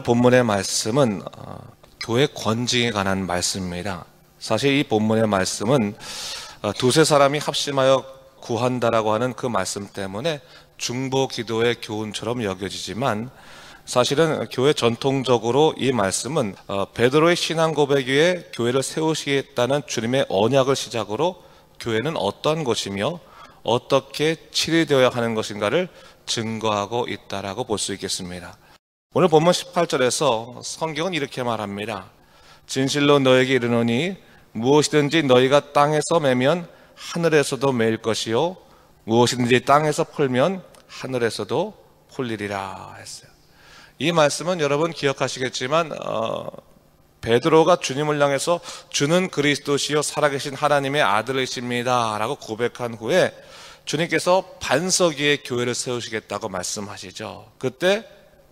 본문의 말씀은 교회 권징에 관한 말씀입니다. 사실 이 본문의 말씀은 두세 사람이 합심하여 구한다라고 하는 그 말씀 때문에 중보 기도의 교훈처럼 여겨지지만, 사실은 교회 전통적으로 이 말씀은 베드로의 신앙 고백 위에 교회를 세우시겠다는 주님의 언약을 시작으로 교회는 어떤 것이며 어떻게 치리되어야 하는 것인가를 증거하고 있다라고 볼 수 있겠습니다. 오늘 본문 18절에서 성경은 이렇게 말합니다. 진실로 너에게 이르노니 무엇이든지 너희가 땅에서 매면 하늘에서도 매일 것이요 무엇이든지 땅에서 풀면 하늘에서도 풀리리라 했어요. 이 말씀은 여러분 기억하시겠지만 베드로가 주님을 향해서 주는 그리스도시요 살아계신 하나님의 아들이십니다 라고 고백한 후에 주님께서 반석 위에 교회를 세우시겠다고 말씀하시죠. 그때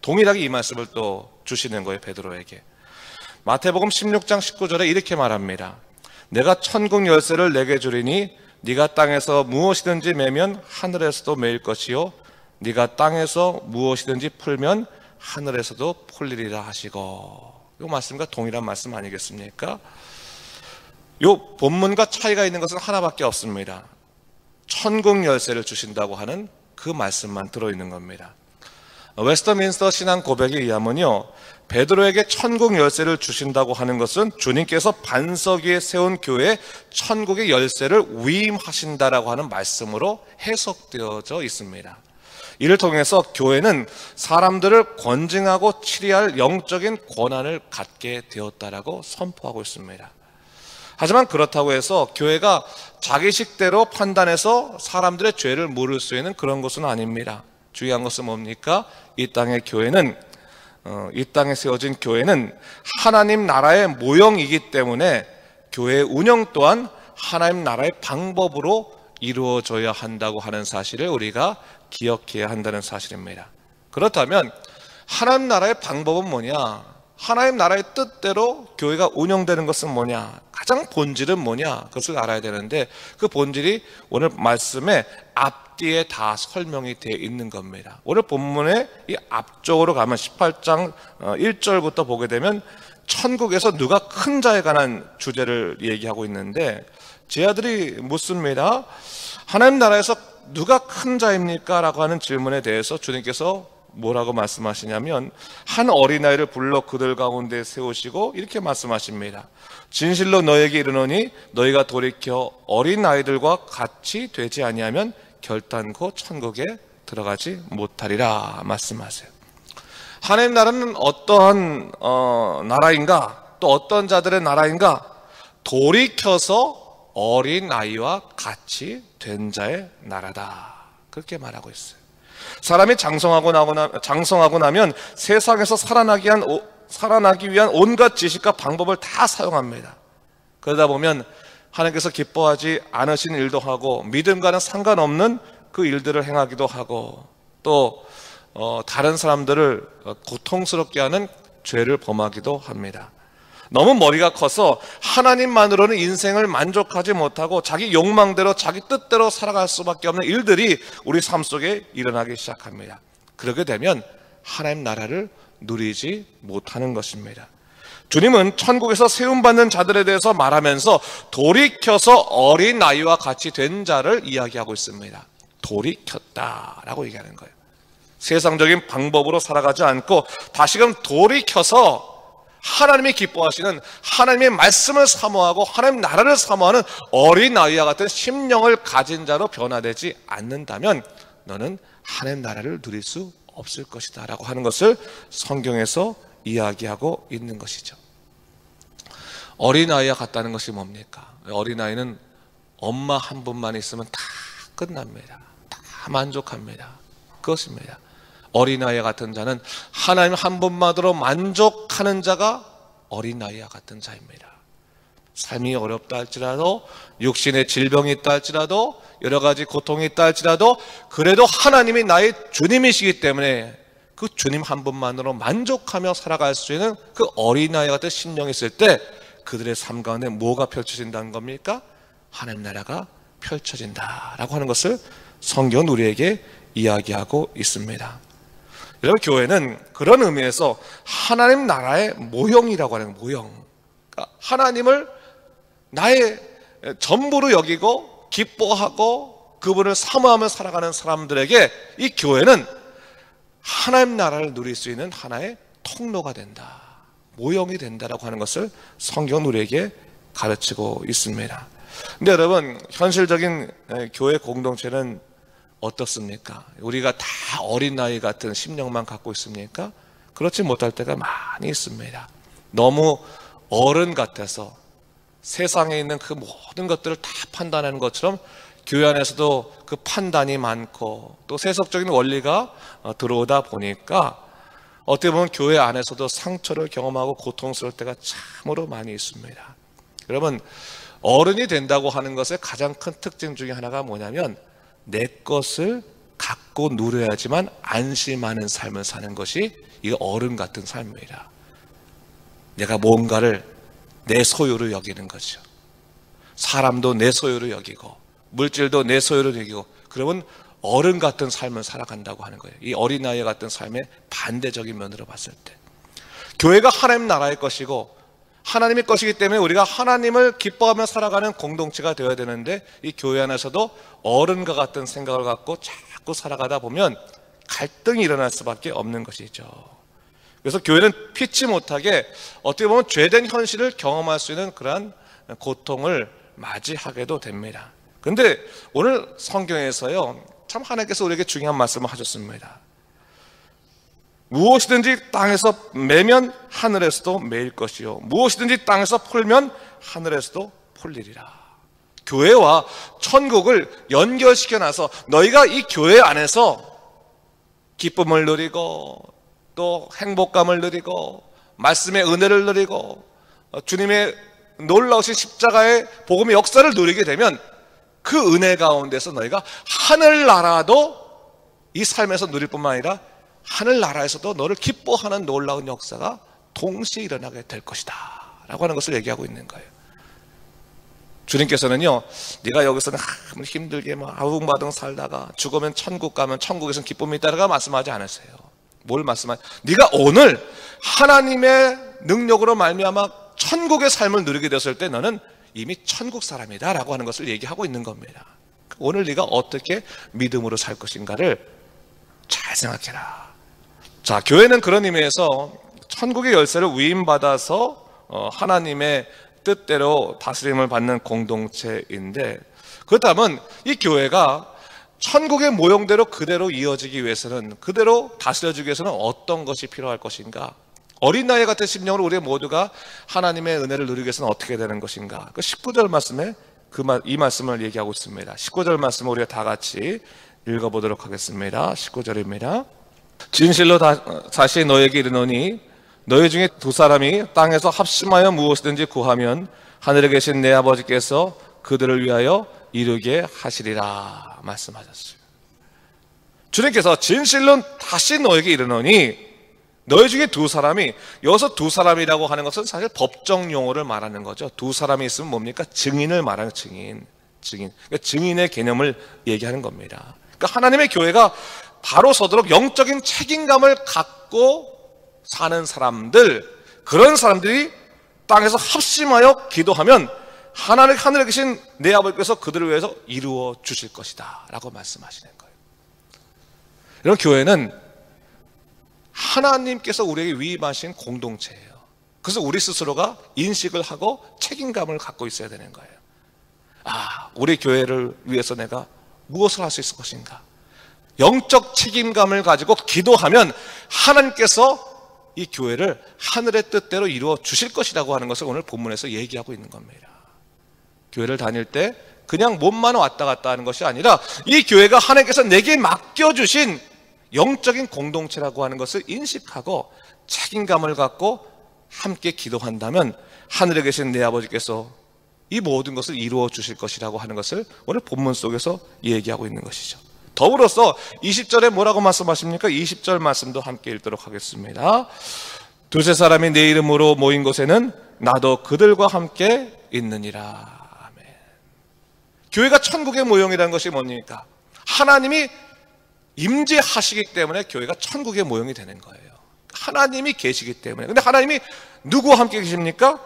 동일하게 이 말씀을 또 주시는 거예요, 베드로에게. 마태복음 16장 19절에 이렇게 말합니다. 내가 천국 열쇠를 내게 주리니 네가 땅에서 무엇이든지 매면 하늘에서도 매일 것이요 네가 땅에서 무엇이든지 풀면 하늘에서도 풀리리라 하시고, 이 말씀과 동일한 말씀 아니겠습니까? 이 본문과 차이가 있는 것은 하나밖에 없습니다. 천국 열쇠를 주신다고 하는 그 말씀만 들어있는 겁니다. 웨스터민스터 신앙 고백에 의하면요, 베드로에게 천국 열쇠를 주신다고 하는 것은 주님께서 반석 위에 세운 교회에 천국의 열쇠를 위임하신다라고 하는 말씀으로 해석되어져 있습니다. 이를 통해서 교회는 사람들을 권징하고 치리할 영적인 권한을 갖게 되었다라고 선포하고 있습니다. 하지만 그렇다고 해서 교회가 자기식대로 판단해서 사람들의 죄를 물을 수 있는 그런 것은 아닙니다. 중요한 것은 뭡니까? 이 땅의 교회는 이 땅에 세워진 교회는 하나님 나라의 모형이기 때문에 교회의 운영 또한 하나님 나라의 방법으로 이루어져야 한다고 하는 사실을 우리가 기억해야 한다는 사실입니다. 그렇다면 하나님 나라의 방법은 뭐냐? 하나님 나라의 뜻대로 교회가 운영되는 것은 뭐냐? 가장 본질은 뭐냐? 그것을 알아야 되는데 그 본질이 오늘 말씀의 앞뒤에 다 설명이 되어 있는 겁니다. 오늘 본문의 이 앞쪽으로 가면 18장 1절부터 보게 되면 천국에서 누가 큰 자에 관한 주제를 얘기하고 있는데, 제 아들이 묻습니다. 하나님 나라에서 누가 큰 자입니까? 라고 하는 질문에 대해서 주님께서 뭐라고 말씀하시냐면 한 어린아이를 불러 그들 가운데 세우시고 이렇게 말씀하십니다. 진실로 너에게 이르노니 너희가 돌이켜 어린아이들과 같이 되지 아니하면 결단코 천국에 들어가지 못하리라 말씀하세요. 하나님 나라는 어떠한 나라인가? 또 어떤 자들의 나라인가? 돌이켜서 어린아이와 같이 된 자의 나라다, 그렇게 말하고 있어요. 사람이 장성하고 나면 세상에서 살아나기 위한 온갖 지식과 방법을 다 사용합니다. 그러다 보면 하나님께서 기뻐하지 않으신 일도 하고 믿음과는 상관없는 그 일들을 행하기도 하고 또 다른 사람들을 고통스럽게 하는 죄를 범하기도 합니다. 너무 머리가 커서 하나님만으로는 인생을 만족하지 못하고 자기 욕망대로 자기 뜻대로 살아갈 수밖에 없는 일들이 우리 삶 속에 일어나기 시작합니다. 그렇게 되면 하나님 나라를 누리지 못하는 것입니다. 주님은 천국에서 세움받는 자들에 대해서 말하면서 돌이켜서 어린아이와 같이 된 자를 이야기하고 있습니다. 돌이켰다라고 얘기하는 거예요. 세상적인 방법으로 살아가지 않고 다시금 돌이켜서 하나님이 기뻐하시는 하나님의 말씀을 사모하고 하나님 나라를 사모하는 어린아이와 같은 심령을 가진 자로 변화되지 않는다면 너는 하나님 나라를 누릴 수 없을 것이다 라고 하는 것을 성경에서 이야기하고 있는 것이죠. 어린아이와 같다는 것이 뭡니까? 어린아이는 엄마 한 분만 있으면 다 끝납니다. 다 만족합니다. 그것입니다. 어린아이와 같은 자는 하나님 한 분만으로 만족하는 자가 어린아이와 같은 자입니다. 삶이 어렵다 할지라도, 육신의 질병이 있다 할지라도, 여러 가지 고통이 있다 할지라도 그래도 하나님이 나의 주님이시기 때문에 그 주님 한 분만으로 만족하며 살아갈 수 있는 그 어린아이 같은 심령이 있을 때 그들의 삶 가운데 뭐가 펼쳐진다는 겁니까? 하나님 나라가 펼쳐진다라고 하는 것을 성경은 우리에게 이야기하고 있습니다. 여러분, 교회는 그런 의미에서 하나님 나라의 모형이라고 하는 모형. 그러니까 하나님을 나의 전부로 여기고 기뻐하고 그분을 사모하며 살아가는 사람들에게 이 교회는 하나님 나라를 누릴 수 있는 하나의 통로가 된다, 모형이 된다라고 하는 것을 성경은 우리에게 가르치고 있습니다. 근데 여러분, 현실적인 교회 공동체는 어떻습니까? 우리가 다 어린 나이 같은 심령만 갖고 있습니까? 그렇지 못할 때가 많이 있습니다. 너무 어른 같아서 세상에 있는 그 모든 것들을 다 판단하는 것처럼 교회 안에서도 그 판단이 많고 또 세속적인 원리가 들어오다 보니까 어떻게 보면 교회 안에서도 상처를 경험하고 고통스러울 때가 참으로 많이 있습니다. 여러분, 어른이 된다고 하는 것의 가장 큰 특징 중에 하나가 뭐냐면 내 것을 갖고 누려야지만 안심하는 삶을 사는 것이 이 어른 같은 삶입니다. 내가 뭔가를 내 소유로 여기는 거죠. 사람도 내 소유로 여기고 물질도 내 소유로 여기고, 그러면 어른 같은 삶을 살아간다고 하는 거예요. 이 어린아이 같은 삶의 반대적인 면으로 봤을 때 교회가 하나님 나라의 것이고 하나님의 것이기 때문에 우리가 하나님을 기뻐하며 살아가는 공동체가 되어야 되는데, 이 교회 안에서도 어른과 같은 생각을 갖고 자꾸 살아가다 보면 갈등이 일어날 수밖에 없는 것이죠. 그래서 교회는 피치 못하게 어떻게 보면 죄된 현실을 경험할 수 있는 그러한 고통을 맞이하게도 됩니다. 그런데 오늘 성경에서요, 참 하나님께서 우리에게 중요한 말씀을 하셨습니다. 무엇이든지 땅에서 매면 하늘에서도 매일 것이요 무엇이든지 땅에서 풀면 하늘에서도 풀리리라. 교회와 천국을 연결시켜 놔서 너희가 이 교회 안에서 기쁨을 누리고 또 행복감을 누리고 말씀의 은혜를 누리고 주님의 놀라우신 십자가의 복음의 역사를 누리게 되면 그 은혜 가운데서 너희가 하늘나라도 이 삶에서 누릴 뿐만 아니라 하늘나라에서도 너를 기뻐하는 놀라운 역사가 동시에 일어나게 될 것이다 라고 하는 것을 얘기하고 있는 거예요. 주님께서는요, 네가 여기서는 힘들게 아웅바둥 살다가 죽으면 천국 가면 천국에서는 기쁨이 있다라고 말씀하지 않으세요. 뭘 말씀하세요? 네가 오늘 하나님의 능력으로 말미암아 천국의 삶을 누리게 됐을 때 너는 이미 천국 사람이다 라고 하는 것을 얘기하고 있는 겁니다. 오늘 네가 어떻게 믿음으로 살 것인가를 잘 생각해라. 자, 교회는 그런 의미에서 천국의 열쇠를 위임받아서 하나님의 뜻대로 다스림을 받는 공동체인데, 그렇다면 이 교회가 천국의 모형대로 그대로 이어지기 위해서는, 그대로 다스려지기 위해서는 어떤 것이 필요할 것인가? 어린 나이 같은 심령으로 우리 모두가 하나님의 은혜를 누리기 위해서는 어떻게 되는 것인가? 그 19절 말씀에 이 말씀을 얘기하고 있습니다. 19절 말씀을 우리가 다 같이 읽어보도록 하겠습니다. 19절입니다. 진실로 다시 너에게 이르노니 너희 중에 두 사람이 땅에서 합심하여 무엇이든지 구하면 하늘에 계신 내 아버지께서 그들을 위하여 이루게 하시리라 말씀하셨어요. 주님께서 진실로 다시 너에게 이르노니, 너희 중에 두 사람이, 여기서 두 사람이라고 하는 것은 사실 법정 용어를 말하는 거죠. 두 사람이 있으면 뭡니까? 증인을 말하는 증인. 그러니까 증인의 개념을 얘기하는 겁니다. 그러니까 하나님의 교회가 바로 서도록 영적인 책임감을 갖고 사는 사람들, 그런 사람들이 땅에서 합심하여 기도하면 하늘에 계신 내 아버지께서 그들을 위해서 이루어 주실 것이다 라고 말씀하시는 거예요. 이런 교회는 하나님께서 우리에게 위임하신 공동체예요. 그래서 우리 스스로가 인식을 하고 책임감을 갖고 있어야 되는 거예요. 우리 교회를 위해서 내가 무엇을 할 수 있을 것인가? 영적 책임감을 가지고 기도하면 하나님께서 이 교회를 하늘의 뜻대로 이루어 주실 것이라고 하는 것을 오늘 본문에서 얘기하고 있는 겁니다. 교회를 다닐 때 그냥 몸만 왔다 갔다 하는 것이 아니라 이 교회가 하나님께서 내게 맡겨주신 영적인 공동체라고 하는 것을 인식하고 책임감을 갖고 함께 기도한다면 하늘에 계신 내 아버지께서 이 모든 것을 이루어 주실 것이라고 하는 것을 오늘 본문 속에서 얘기하고 있는 것이죠. 더불어서 20절에 뭐라고 말씀하십니까? 20절 말씀도 함께 읽도록 하겠습니다. 두세 사람이 내 이름으로 모인 곳에는 나도 그들과 함께 있느니라. 아멘. 교회가 천국의 모형이라는 것이 뭡니까? 하나님이 임재하시기 때문에 교회가 천국의 모형이 되는 거예요. 하나님이 계시기 때문에. 근데 하나님이 누구와 함께 계십니까?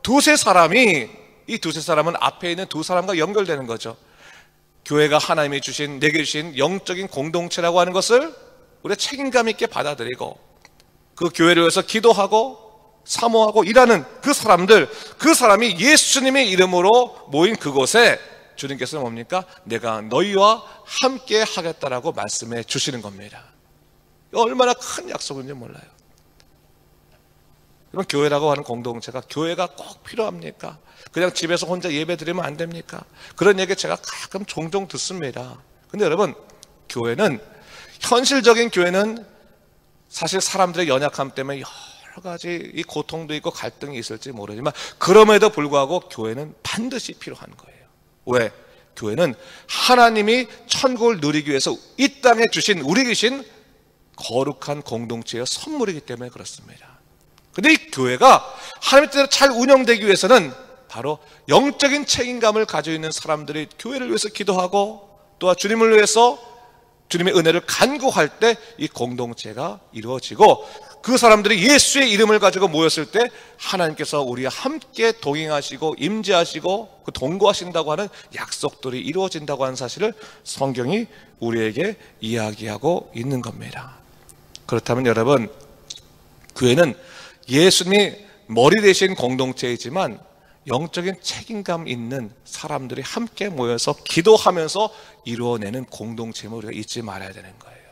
두세 사람이, 이 두세 사람은 앞에 있는 두 사람과 연결되는 거죠. 교회가 하나님이 주신, 내게 주신 영적인 공동체라고 하는 것을 우리가 책임감 있게 받아들이고, 그 교회를 위해서 기도하고 사모하고 일하는 그 사람들, 그 사람이 예수님의 이름으로 모인 그곳에 주님께서는 뭡니까? 내가 너희와 함께 하겠다라고 말씀해 주시는 겁니다. 얼마나 큰 약속인지 몰라요. 그럼 교회라고 하는 공동체가, 교회가 꼭 필요합니까? 그냥 집에서 혼자 예배 드리면 안 됩니까? 그런 얘기 제가 가끔 종종 듣습니다. 근데 여러분, 교회는, 현실적인 교회는 사실 사람들의 연약함 때문에 여러 가지 이 고통도 있고 갈등이 있을지 모르지만, 그럼에도 불구하고 교회는 반드시 필요한 거예요. 왜? 교회는 하나님이 천국을 누리기 위해서 이 땅에 주신, 우리 계신 거룩한 공동체의 선물이기 때문에 그렇습니다. 근데 이 교회가 하나님의 뜻대로 잘 운영되기 위해서는 바로 영적인 책임감을 가지고 있는 사람들이 교회를 위해서 기도하고, 또한 주님을 위해서 주님의 은혜를 간구할 때 이 공동체가 이루어지고, 그 사람들이 예수의 이름을 가지고 모였을 때 하나님께서 우리와 함께 동행하시고 임재하시고 그 동거하신다고 하는 약속들이 이루어진다고 하는 사실을 성경이 우리에게 이야기하고 있는 겁니다. 그렇다면 여러분, 교회는 예수님이 머리 되신 공동체이지만 영적인 책임감 있는 사람들이 함께 모여서 기도하면서 이루어내는 공동체임을 우리가 잊지 말아야 되는 거예요.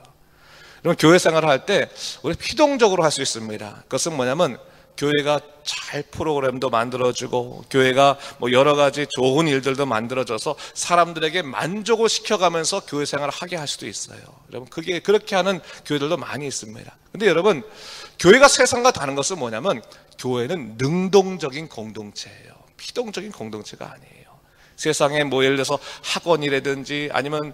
그럼 교회 생활을 할 때 우리 피동적으로 할 수 있습니다. 그것은 뭐냐면, 교회가 잘 프로그램도 만들어주고, 교회가 뭐 여러 가지 좋은 일들도 만들어져서 사람들에게 만족을 시켜가면서 교회 생활을 하게 할 수도 있어요. 여러분, 그렇게 하는 교회들도 많이 있습니다. 근데 여러분, 교회가 세상과 다른 것은 뭐냐면, 교회는 능동적인 공동체예요. 피동적인 공동체가 아니에요. 세상에 뭐 예를 들어서 학원이라든지 아니면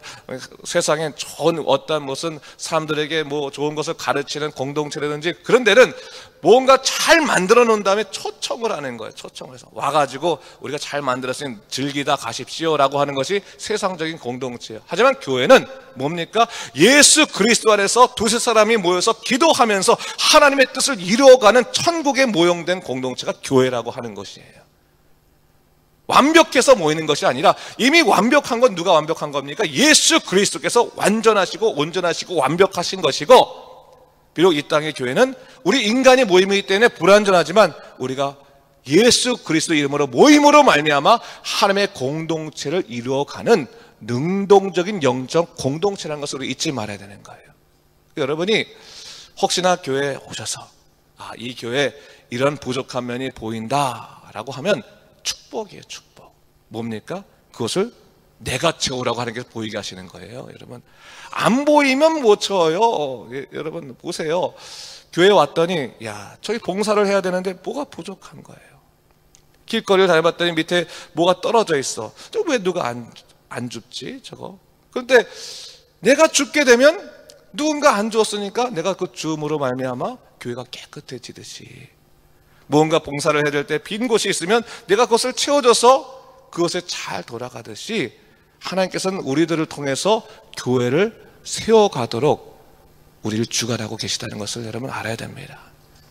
세상에 좋은 어떤 무슨 사람들에게 뭐 좋은 것을 가르치는 공동체라든지, 그런 데는 뭔가 잘 만들어 놓은 다음에 초청을 하는 거예요. 초청을 해서 와가지고 우리가 잘 만들었으니 즐기다 가십시오 라고 하는 것이 세상적인 공동체예요. 하지만 교회는 뭡니까? 예수 그리스도 안에서 두세 사람이 모여서 기도하면서 하나님의 뜻을 이루어가는 천국에 모형된 공동체가 교회라고 하는 것이에요. 완벽해서 모이는 것이 아니라, 이미 완벽한 건 누가 완벽한 겁니까? 예수 그리스도께서 완전하시고 온전하시고 완벽하신 것이고, 비록 이 땅의 교회는 우리 인간이 모임이기 때문에 불완전하지만, 우리가 예수 그리스도 이름으로 모임으로 말미암아 하나님의 공동체를 이루어가는 능동적인 영적 공동체라는 것을 우리 잊지 말아야 되는 거예요. 여러분이 혹시나 교회에 오셔서 이 교회에 이런 부족한 면이 보인다라고 하면 축복이에요. 축복. 뭡니까? 그것을 내가 채우라고 하는 게 보이게 하시는 거예요. 여러분, 안 보이면 못 채워요. 여러분 보세요. 교회 왔더니 저기 봉사를 해야 되는데 뭐가 부족한 거예요. 길거리를 다녀봤더니 밑에 뭐가 떨어져 있어. 저 왜 누가 안 줍지 저거? 그런데 내가 줍게 되면 누군가 안 주었으니까 내가 그 줌으로 말미암아 교회가 깨끗해지듯이, 무언가 봉사를 해야 될 때 빈 곳이 있으면 내가 그것을 채워줘서 그것에 잘 돌아가듯이, 하나님께서는 우리들을 통해서 교회를 세워가도록 우리를 주관하고 계시다는 것을 여러분 알아야 됩니다.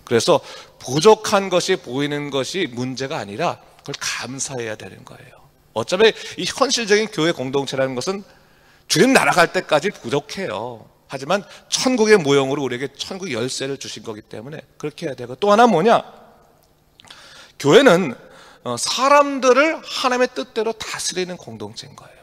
그래서 부족한 것이 보이는 것이 문제가 아니라 그걸 감사해야 되는 거예요. 어차피 이 현실적인 교회 공동체라는 것은 주님 날아갈 때까지 부족해요. 하지만 천국의 모형으로 우리에게 천국 열쇠를 주신 거기 때문에 그렇게 해야 되고, 또 하나 뭐냐? 교회는 사람들을 하나님의 뜻대로 다스리는 공동체인 거예요.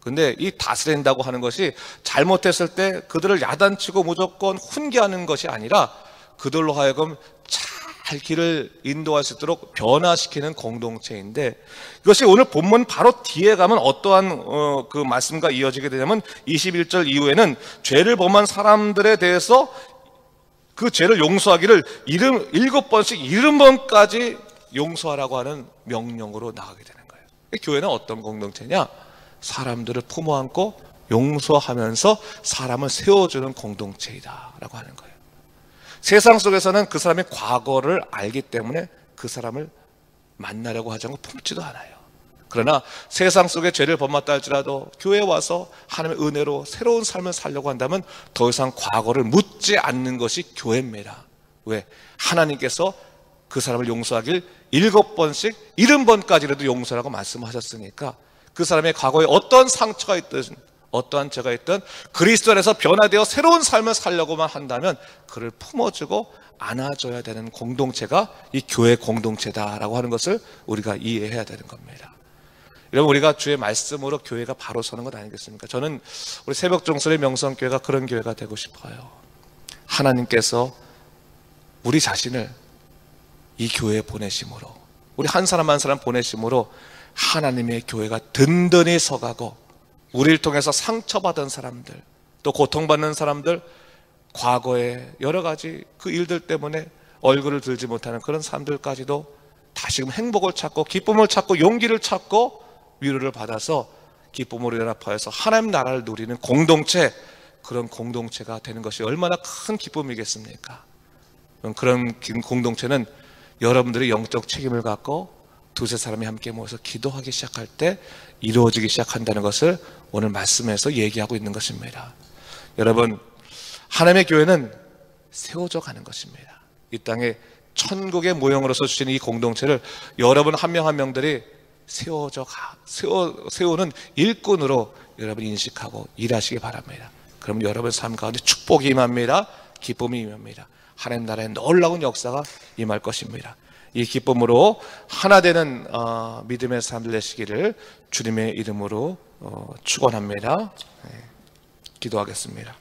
근데 이 다스린다고 하는 것이 잘못했을 때 그들을 야단치고 무조건 훈계하는 것이 아니라, 그들로 하여금 잘 길을 인도할 수 있도록 변화시키는 공동체인데, 이것이 오늘 본문 바로 뒤에 가면 어떠한 그 말씀과 이어지게 되냐면, 21절 이후에는 죄를 범한 사람들에 대해서 그 죄를 용서하기를 7번씩 70번까지 용서하라고 하는 명령으로 나가게 되는 거예요. 교회는 어떤 공동체냐? 사람들을 품어 안고 용서하면서 사람을 세워주는 공동체이다라고 하는 거예요. 세상 속에서는 그 사람의 과거를 알기 때문에 그 사람을 만나려고 하지 않고 품지도 않아요. 그러나 세상 속에 죄를 범했다 할지라도 교회에 와서 하나님의 은혜로 새로운 삶을 살려고 한다면 더 이상 과거를 묻지 않는 것이 교회입니다. 왜? 하나님께서 그 사람을 용서하길 7번씩 70번까지라도 용서라고 말씀하셨으니까 그 사람의 과거에 어떤 상처가 있든 어떠한 죄가 있든 그리스도 안에서 변화되어 새로운 삶을 살려고만 한다면 그를 품어주고 안아줘야 되는 공동체가 이 교회 공동체다라고 하는 것을 우리가 이해해야 되는 겁니다. 여러분, 우리가 주의 말씀으로 교회가 바로 서는 것 아니겠습니까? 저는 우리 새벽종설의 명성교회가 그런 교회가 되고 싶어요. 하나님께서 우리 자신을 이 교회에 보내심으로, 우리 한 사람 한 사람 보내심으로 하나님의 교회가 든든히 서가고 우리를 통해서 상처받은 사람들, 또 고통받는 사람들, 과거에 여러 가지 그 일들 때문에 얼굴을 들지 못하는 그런 사람들까지도 다시금 행복을 찾고 기쁨을 찾고 용기를 찾고 위로를 받아서 기쁨으로 연합하여서 하나님 나라를 누리는 공동체, 그런 공동체가 되는 것이 얼마나 큰 기쁨이겠습니까? 그런 공동체는 여러분들이 영적 책임을 갖고 두세 사람이 함께 모여서 기도하기 시작할 때 이루어지기 시작한다는 것을 오늘 말씀에서 얘기하고 있는 것입니다. 여러분, 하나님의 교회는 세워져 가는 것입니다. 이 천국의 모형으로서 주신 이 공동체를 여러분 한 명 한 명들이 세우는 일꾼으로 여러분 인식하고 일하시기 바랍니다. 그럼 여러분 삶 가운데 축복이 임합니다. 기쁨이 임합니다. 하나님 나라의 놀라운 역사가 임할 것입니다. 이 기쁨으로 하나 되는 믿음의 삶을 내시기를 주님의 이름으로 축원합니다. 기도하겠습니다.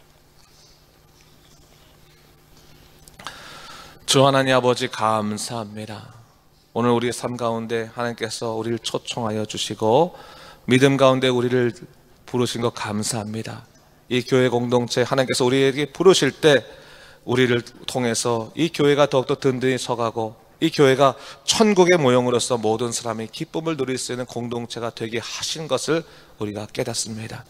주 하나님 아버지, 감사합니다. 오늘 우리의 삶 가운데 하나님께서 우리를 초청하여 주시고 믿음 가운데 우리를 부르신 것 감사합니다. 이 교회 공동체 하나님께서 우리에게 부르실 때 우리를 통해서 이 교회가 더욱더 든든히 서가고 이 교회가 천국의 모형으로서 모든 사람이 기쁨을 누릴 수 있는 공동체가 되게 하신 것을 우리가 깨닫습니다.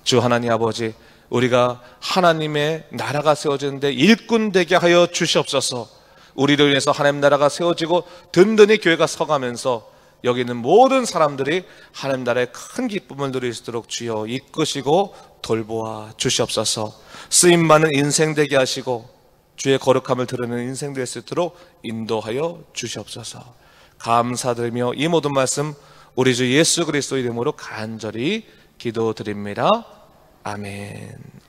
주 하나님 아버지, 우리가 하나님의 나라가 세워지는데 일꾼 되게 하여 주시옵소서. 우리를 위해서 하나님 나라가 세워지고 든든히 교회가 서가면서 여기 있는 모든 사람들이 하나님 나라의 큰 기쁨을 누릴 수 있도록 주여 이끄시고 돌보아 주시옵소서. 쓰임 많은 인생 되게 하시고 주의 거룩함을 드러내는 인생 될 수 있도록 인도하여 주시옵소서. 감사드리며 이 모든 말씀 우리 주 예수 그리스도 이름으로 간절히 기도드립니다. 아멘.